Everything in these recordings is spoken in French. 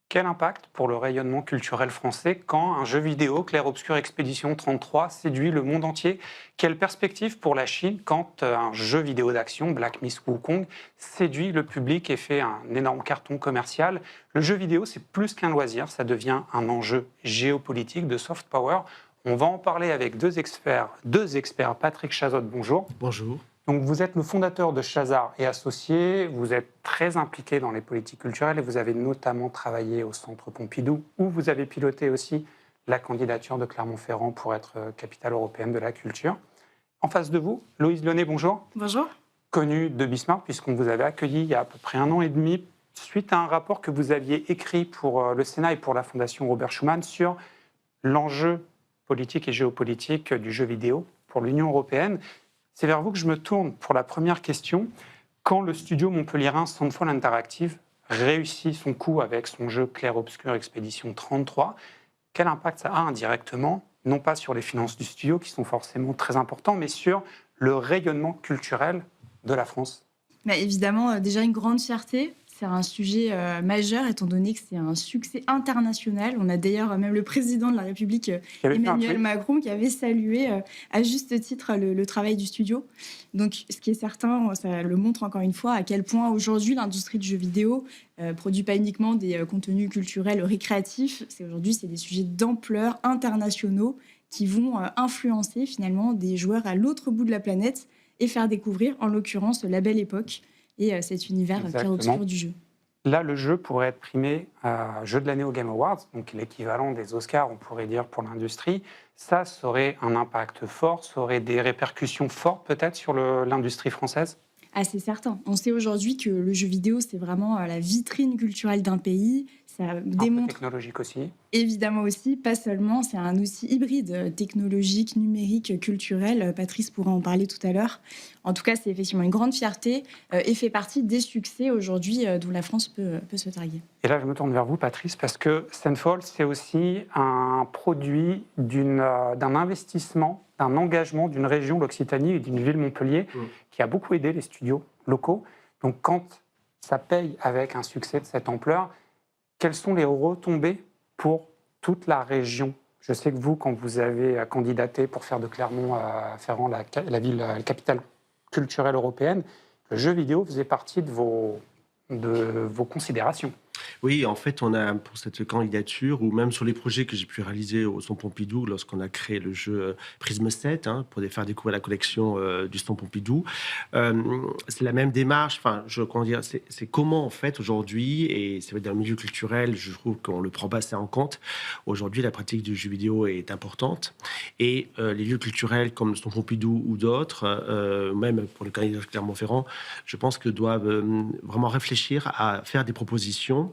Quel impact pour le rayonnement culturel français quand un jeu vidéo, Clair Obscur Expédition 33, séduit le monde entier? Quelle perspective pour la Chine quand un jeu vidéo d'action, Black Myth Wukong, séduit le public et fait un énorme carton commercial? Le jeu vidéo, c'est plus qu'un loisir, ça devient un enjeu géopolitique de soft power. On va en parler avec deux experts. Patrick Chazot, bonjour. Bonjour. Donc, vous êtes le fondateur de Chazard et Associés, vous êtes très impliqué dans les politiques culturelles et vous avez notamment travaillé au Centre Pompidou, où vous avez piloté aussi la candidature de Clermont-Ferrand pour être capitale européenne de la culture. En face de vous, Loïse Launay, bonjour. Bonjour. Connue de Bismarck, puisqu'on vous avait accueilli il y a à peu près 1 an et demi, suite à un rapport que vous aviez écrit pour le Sénat et pour la Fondation Robert Schuman sur l'enjeu politique et géopolitique du jeu vidéo pour l'Union européenne. C'est vers vous que je me tourne pour la première question. Quand le studio montpelliérain Soundfall Interactive réussit son coup avec son jeu Clair Obscur Expédition 33, quel impact ça a indirectement, non pas sur les finances du studio qui sont forcément très importants, mais sur le rayonnement culturel de la France? Évidemment, déjà une grande fierté. C'est un sujet majeur étant donné que c'est un succès international. On a d'ailleurs même le président de la République, Emmanuel Macron, qui avait salué à juste titre le travail du studio. Donc ce qui est certain, ça le montre encore une fois à quel point aujourd'hui l'industrie du jeu vidéo produit pas uniquement des contenus culturels récréatifs. Aujourd'hui, c'est des sujets d'ampleur internationaux qui vont influencer finalement des joueurs à l'autre bout de la planète et faire découvrir, en l'occurrence, la Belle Époque et cet univers clair-obscur du jeu. Là, le jeu pourrait être primé jeu de l'année au Game Awards, donc l'équivalent des Oscars, on pourrait dire, pour l'industrie. Ça aurait un impact fort, ça aurait des répercussions fortes peut-être sur l'industrie française? Ah, c'est certain. On sait aujourd'hui que le jeu vidéo, c'est vraiment la vitrine culturelle d'un pays. Ça démontre... Un peu technologique aussi. Évidemment aussi, pas seulement. C'est un outil hybride, technologique, numérique, culturel. Patrice pourra en parler tout à l'heure. En tout cas, c'est effectivement une grande fierté et fait partie des succès aujourd'hui dont la France peut se targuer. Et là, je me tourne vers vous, Patrice, parce que Soundfall, c'est aussi un produit d'un investissement, d'un engagement d'une région, l'Occitanie, et d'une ville, Montpellier, qui a beaucoup aidé les studios locaux. Donc, quand ça paye avec un succès de cette ampleur, quelles sont les retombées pour toute la région? Je sais que vous, quand vous avez candidaté pour faire de Clermont-Ferrand la capitale culturelle européenne, le jeu vidéo faisait partie de vos considérations. Oui, en fait, on a pour cette candidature, ou même sur les projets que j'ai pu réaliser au Centre Pompidou, lorsqu'on a créé le jeu Prisme 7, pour faire découvrir la collection du Centre Pompidou, c'est la même démarche. Enfin, c'est comment, en fait, aujourd'hui, et c'est vrai, dans le milieu culturel, je trouve qu'on le prend pas assez en compte. Aujourd'hui, la pratique du jeu vidéo est importante. Et les lieux culturels comme le Centre Pompidou ou d'autres, même pour le candidat de Clermont-Ferrand, je pense que doivent vraiment réfléchir à faire des propositions.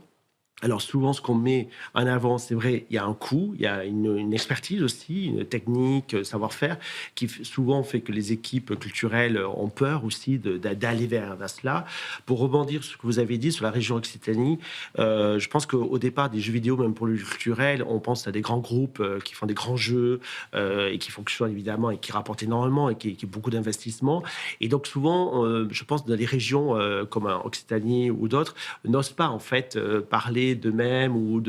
Alors souvent, ce qu'on met en avant, c'est vrai, il y a un coût, il y a une expertise aussi, une technique, savoir-faire, qui souvent fait que les équipes culturelles ont peur aussi d'aller vers cela. Pour rebondir sur ce que vous avez dit sur la région Occitanie, je pense qu'au départ, des jeux vidéo, même pour le culturel, on pense à des grands groupes qui font des grands jeux et qui fonctionnent évidemment et qui rapportent énormément et qui ont beaucoup d'investissements. Et donc souvent, je pense dans les régions comme Occitanie ou d'autres, n'osent pas en fait parler d'eux-mêmes ou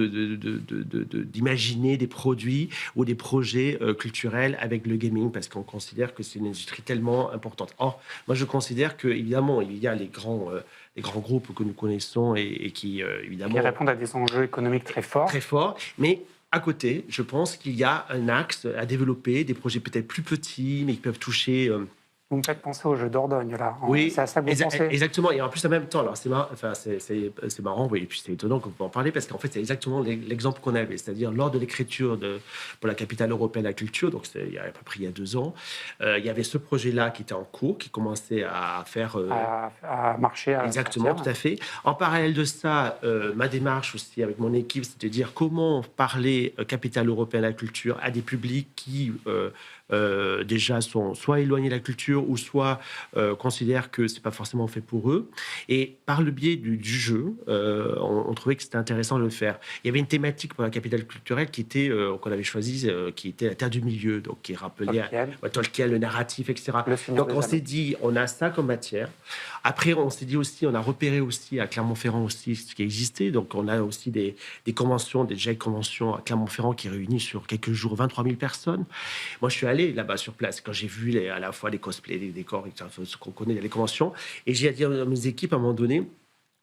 d'imaginer des produits ou des projets culturels avec le gaming parce qu'on considère que c'est une industrie tellement importante. Or, moi, je considère qu'évidemment, il y a les grands groupes que nous connaissons et qui, évidemment... Qui répondent à des enjeux économiques très forts. Très forts, mais... À côté, je pense qu'il y a un axe à développer, des projets peut-être plus petits, mais qui peuvent toucher... Vous me faites penser au jeu d'Ordogne, là. Oui, c'est à ça que vous pensez? exactement. Et en plus, en même temps, alors c'est marrant, oui, et puis c'est étonnant qu'on peut en parler, parce qu'en fait, c'est exactement l'exemple qu'on avait. C'est-à-dire, lors de l'écriture pour la capitale européenne de la culture, donc c'était à peu près il y a 2 ans, il y avait ce projet-là qui était en cours, qui commençait à faire... à marcher. Exactement, tout à fait. En parallèle de ça, ma démarche aussi avec mon équipe, c'est de dire comment parler capitale européenne de la culture à des publics qui... déjà sont soit éloignés de la culture ou soit considèrent que c'est pas forcément fait pour eux. Et par le biais du jeu, on trouvait que c'était intéressant de le faire. Il y avait une thématique pour la capitale culturelle qui était qu'on avait choisie, qui était la Terre du Milieu, donc qui rappelait Tolkien, le narratif, etc. Donc on s'est dit, on a ça comme matière. Après, on s'est dit aussi, on a repéré aussi à Clermont-Ferrand aussi ce qui existait. Donc, on a aussi des conventions, des GIEC conventions à Clermont-Ferrand qui réunissent sur quelques jours 23 000 personnes. Moi, je suis allé là-bas sur place quand j'ai vu à la fois les cosplays, les décors, ce qu'on connaît, les conventions. Et j'ai dit à mes équipes à un moment donné,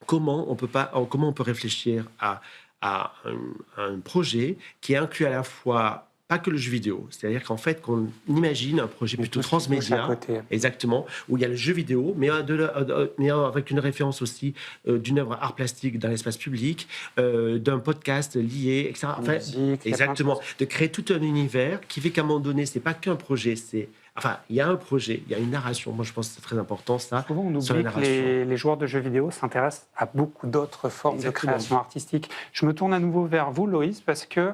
comment on peut réfléchir à un projet qui inclut à la fois pas que le jeu vidéo, c'est-à-dire qu'en fait qu'on imagine un projet plutôt transmédia, exactement, où il y a le jeu vidéo, mais avec une référence aussi d'une œuvre art plastique dans l'espace public, d'un podcast lié, etc. Enfin, exactement, de créer tout un univers qui fait qu'à un moment donné, c'est pas qu'un projet, il y a un projet, il y a une narration. Moi, je pense que c'est très important, ça. Souvent, on oublie que les joueurs de jeux vidéo s'intéressent à beaucoup d'autres formes de création artistique. Je me tourne à nouveau vers vous, Loïs, parce que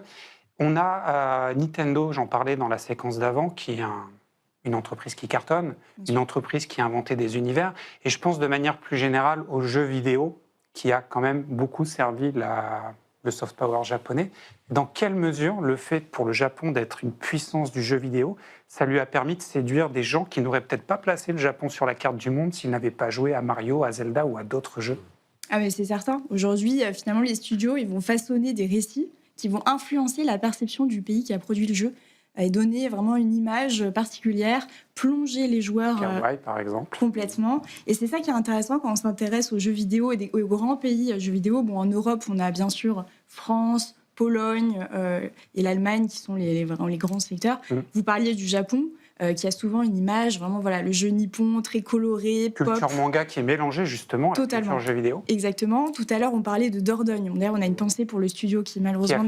on a Nintendo, j'en parlais dans la séquence d'avant, qui est une entreprise qui cartonne, une entreprise qui a inventé des univers. Et je pense de manière plus générale aux jeux vidéo, qui a quand même beaucoup servi le soft power japonais. Dans quelle mesure le fait pour le Japon d'être une puissance du jeu vidéo, ça lui a permis de séduire des gens qui n'auraient peut-être pas placé le Japon sur la carte du monde s'ils n'avaient pas joué à Mario, à Zelda ou à d'autres jeux? Ah mais c'est certain. Aujourd'hui, finalement, les studios, ils vont façonner des récits qui vont influencer la perception du pays qui a produit le jeu et donner vraiment une image particulière, plonger les joueurs par exemple. Complètement. Et c'est ça qui est intéressant quand on s'intéresse aux jeux vidéo et aux grands pays jeux vidéo. Bon, en Europe, on a bien sûr France, Pologne et l'Allemagne qui sont les grands secteurs. Vous parliez du Japon. Qui a souvent une image, vraiment, voilà, le jeu nippon, très coloré, culture pop. Manga qui est mélangée justement à la culture jeu vidéo. Exactement. Tout à l'heure, on parlait de Dordogne. D'ailleurs, on a une pensée pour le studio qui malheureusement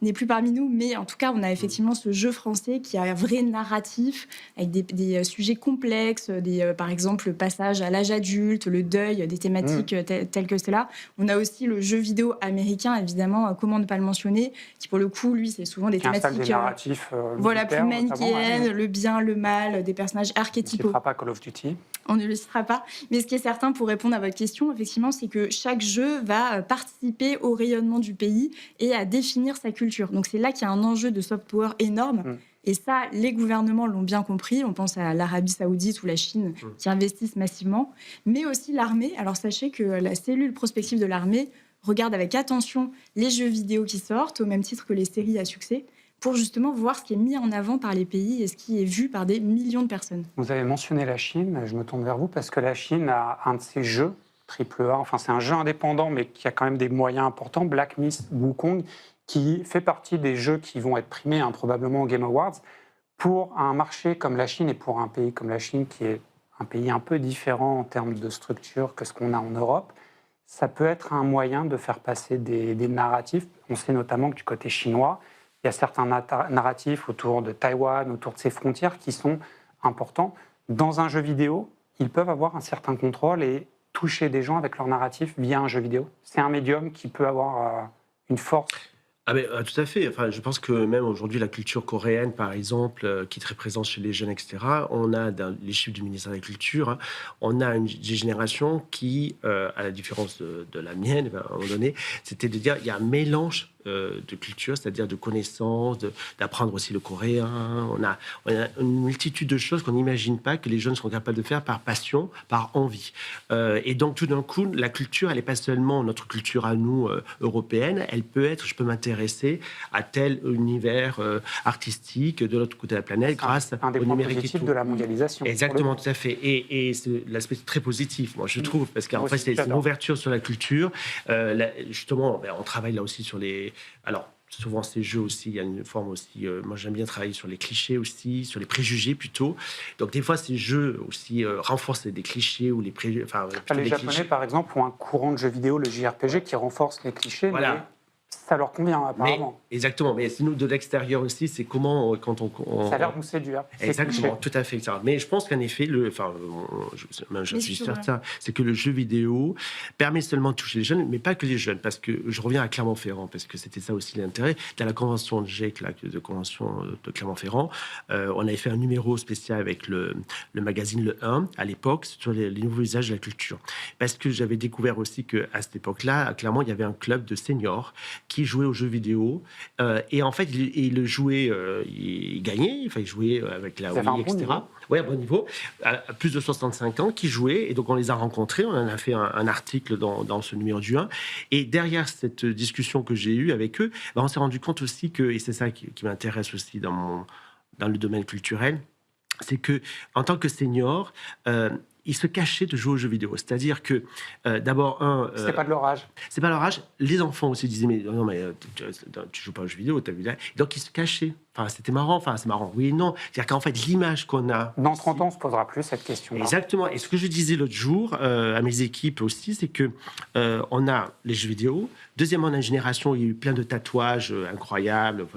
n'est plus parmi nous, mais en tout cas, on a effectivement ce jeu français qui a un vrai narratif, avec des sujets complexes, par exemple, le passage à l'âge adulte, le deuil, des thématiques telles que cela. On a aussi le jeu vidéo américain, évidemment, comment ne pas le mentionner, qui pour le coup, lui, c'est souvent des thématiques... des narratifs voilà, plus manichéennes, le bien, le mal, des personnages archétypaux. On ne citera pas Call of Duty. On ne le citera pas. Mais ce qui est certain, pour répondre à votre question, effectivement, c'est que chaque jeu va participer au rayonnement du pays et à définir sa culture. Donc c'est là qu'il y a un enjeu de soft power énorme. Et ça, les gouvernements l'ont bien compris. On pense à l'Arabie Saoudite ou la Chine qui investissent massivement. Mais aussi l'armée. Alors sachez que la cellule prospective de l'armée regarde avec attention les jeux vidéo qui sortent, au même titre que les séries à succès, pour justement voir ce qui est mis en avant par les pays et ce qui est vu par des millions de personnes. Vous avez mentionné la Chine, je me tourne vers vous, parce que la Chine a un de ses jeux, AAA, enfin c'est un jeu indépendant, mais qui a quand même des moyens importants, Black Myth Wukong, qui fait partie des jeux qui vont être primés probablement aux Game Awards. Pour un marché comme la Chine et pour un pays comme la Chine, qui est un pays un peu différent en termes de structure que ce qu'on a en Europe, ça peut être un moyen de faire passer des narratifs. On sait notamment que du côté chinois, il y a certains narratifs autour de Taïwan, autour de ses frontières qui sont importants. Dans un jeu vidéo, ils peuvent avoir un certain contrôle et toucher des gens avec leur narratif via un jeu vidéo. C'est un médium qui peut avoir une force. Tout à fait. Enfin, je pense que même aujourd'hui, la culture coréenne, par exemple, qui est très présente chez les jeunes, etc., on a, dans les chiffres du ministère de la Culture, on a des générations qui, à la différence de la mienne, à un moment donné, c'était de dire il y a un mélange de culture, c'est-à-dire de connaissances, d'apprendre aussi le coréen. On a une multitude de choses qu'on n'imagine pas que les jeunes sont capables de faire par passion, par envie. Et donc, tout d'un coup, la culture, elle n'est pas seulement notre culture à nous, européenne, elle peut être, je peux m'intéresser à tel univers artistique de l'autre côté de la planète grâce au numérique et tout. De la mondialisation. Exactement, tout à fait. Et c'est l'aspect très positif, moi, je trouve, parce qu'en fait, c'est une ouverture sur la culture. Justement, on travaille là aussi sur les... Alors, souvent, ces jeux aussi, il y a une forme aussi... moi, j'aime bien travailler sur les clichés aussi, sur les préjugés plutôt. Donc, des fois, ces jeux aussi renforcent des clichés ou les préjugés... Les Japonais, par exemple, ont un courant de jeux vidéo, le JRPG, qui renforce les clichés. Voilà. Mais ça leur convient, apparemment. Exactement. Mais nous, de l'extérieur aussi, c'est comment, quand on... Ça a l'air de nous séduire. Exactement, tout à fait. Etc. Mais je pense qu'en effet, je suis certain, c'est que le jeu vidéo permet seulement de toucher les jeunes, mais pas que les jeunes, parce que je reviens à Clermont-Ferrand, parce que c'était ça aussi l'intérêt. Dans la convention de GIEC, de convention de Clermont-Ferrand, on avait fait un numéro spécial avec le magazine Le 1, à l'époque, sur les nouveaux usages de la culture. Parce que j'avais découvert aussi qu'à cette époque-là, clairement, il y avait un club de seniors qui jouait aux jeux vidéo. Et en fait, il jouait, il gagnait, enfin, il jouait avec la Wii, etc. Oui, à bon niveau. À plus de 65 ans, qui jouait. Et donc, on les a rencontrés. On en a fait un article dans ce numéro du 1. Et derrière cette discussion que j'ai eue avec eux, on s'est rendu compte aussi que, et c'est ça qui m'intéresse aussi dans le domaine culturel, c'est que en tant que senior, ils se cachaient de jouer aux jeux vidéo. C'est-à-dire que, d'abord, c'était pas de leur âge. C'est pas leur âge. Les enfants aussi disaient, mais non, mais tu joues pas aux jeux vidéo, t'as vu là. Donc, ils se cachaient. Enfin, c'était marrant. Enfin, c'est marrant. Oui et non. C'est-à-dire qu'en fait, l'image qu'on a... Dans 30 ans, on se posera plus cette question-là. Exactement. Et ce que je disais l'autre jour à mes équipes aussi, c'est que on a les jeux vidéo. Deuxièmement, on a une génération où il y a eu plein de tatouages incroyables.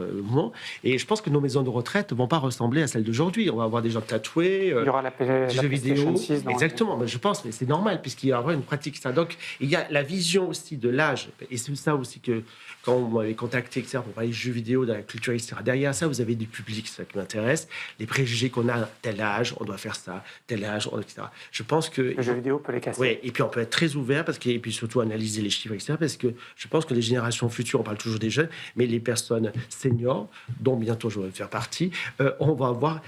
Et je pense que nos maisons de retraite ne vont pas ressembler à celles d'aujourd'hui. On va avoir des gens tatoués, il y aura des jeux vidéo. Exactement. Mais je pense que c'est normal, puisqu'il y aura une pratique. Ça. Donc, il y a la vision aussi de l'âge. Et c'est ça aussi que, quand on m'avait contacté, etc., pour parler de jeux vidéo, de la culture, etc., derrière ça, vous avez du public, c'est ça qui m'intéresse. Les préjugés qu'on a, tel âge, on doit faire ça, tel âge, etc. Je pense que... Le jeu vidéo peut les casser. Oui, et puis on peut être très ouvert, et puis surtout analyser les chiffres, etc., parce que je pense que les générations futures, on parle toujours des jeunes, mais les personnes seniors, dont bientôt je vais faire partie, on va avoir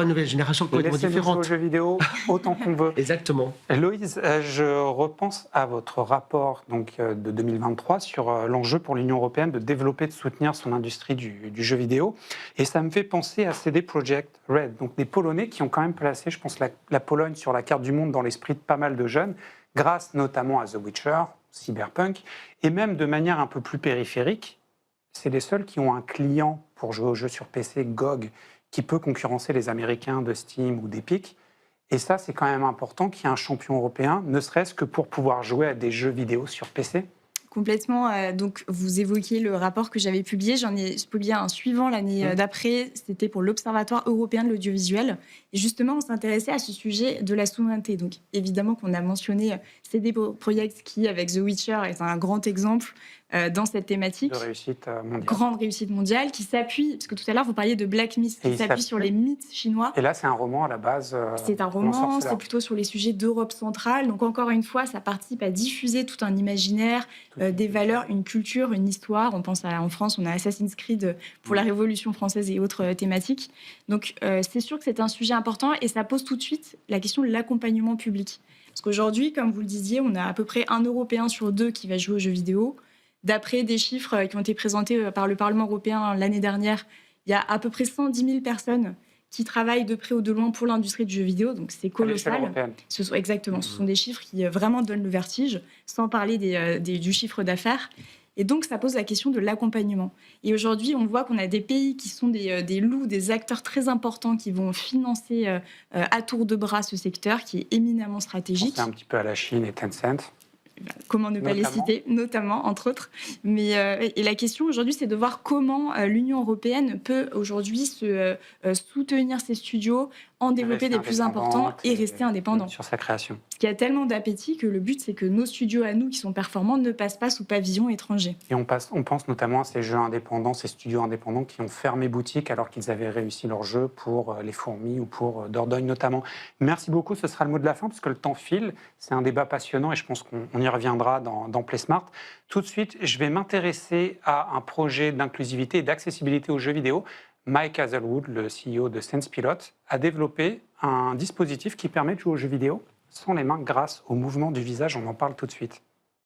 une nouvelle génération complètement différente. Laissez-nous jouer aux jeux vidéo autant qu'on veut. Exactement. Loïse, je repense à votre rapport de 2023 sur l'enjeu pour l'Union européenne de développer, de soutenir son industrie du jeu vidéo. Et ça me fait penser à CD Projekt Red, donc des Polonais qui ont quand même placé, je pense, la Pologne sur la carte du monde dans l'esprit de pas mal de jeunes, grâce notamment à The Witcher, Cyberpunk, et même de manière un peu plus périphérique, c'est les seuls qui ont un client pour jouer aux jeux sur PC, GOG, qui peut concurrencer les Américains de Steam ou d'Epic. Et ça, c'est quand même important qu'il y ait un champion européen, ne serait-ce que pour pouvoir jouer à des jeux vidéo sur PC. Complètement. Donc, vous évoquiez le rapport que j'avais publié. J'en ai publié un suivant l'année d'après. C'était pour l'Observatoire européen de l'audiovisuel. Et justement, on s'intéressait à ce sujet de la souveraineté. Donc, évidemment qu'on a mentionné CD Projekt qui, avec The Witcher, est un grand exemple dans cette thématique. De réussite mondiale. Grande réussite mondiale qui s'appuie, parce que tout à l'heure, vous parliez de Black Myth, qui s'appuie sur les mythes chinois. Et là, c'est un roman à la base. C'est un roman, c'est plutôt sur les sujets d'Europe centrale. Donc, encore une fois, ça participe à diffuser tout un imaginaire, des valeurs, une culture, une histoire. On pense en France, on a Assassin's Creed pour la Révolution française et autres thématiques. Donc, c'est sûr que c'est un sujet important et ça pose tout de suite la question de l'accompagnement public. Parce qu'aujourd'hui, comme vous le disiez, on a à peu près un Européen sur 2 qui va jouer aux jeux vidéo. D'après des chiffres qui ont été présentés par le Parlement européen l'année dernière, il y a à peu près 110 000 personnes qui travaillent de près ou de loin pour l'industrie du jeu vidéo, donc c'est colossal. Exactement, ce sont des chiffres qui vraiment donnent le vertige, sans parler du chiffre d'affaires. Et donc, ça pose la question de l'accompagnement. Et aujourd'hui, on voit qu'on a des pays qui sont des loups, des acteurs très importants qui vont financer à tour de bras ce secteur qui est éminemment stratégique. C'est un petit peu à la Chine et Tencent. Comment ne pas les citer, notamment, entre autres. Mais, et la question aujourd'hui, c'est de voir comment l'Union européenne peut aujourd'hui soutenir ces studios, en développer des plus importants et rester indépendants. Sur sa création. Parce qu'il y a tellement d'appétit que le but, c'est que nos studios à nous, qui sont performants, ne passent pas sous pavillon étranger. Et on pense notamment à ces jeux indépendants, ces studios indépendants qui ont fermé boutique alors qu'ils avaient réussi leur jeu pour Les Fourmis ou pour Dordogne notamment. Merci beaucoup, ce sera le mot de la fin parce que le temps file. C'est un débat passionnant et je pense qu'on y reviendra dans PlaySmart. Tout de suite, je vais m'intéresser à un projet d'inclusivité et d'accessibilité aux jeux vidéo. Mike Hazelwood, le CEO de SensePilot, a développé un dispositif qui permet de jouer aux jeux vidéo sans les mains grâce au mouvement du visage. On en parle tout de suite.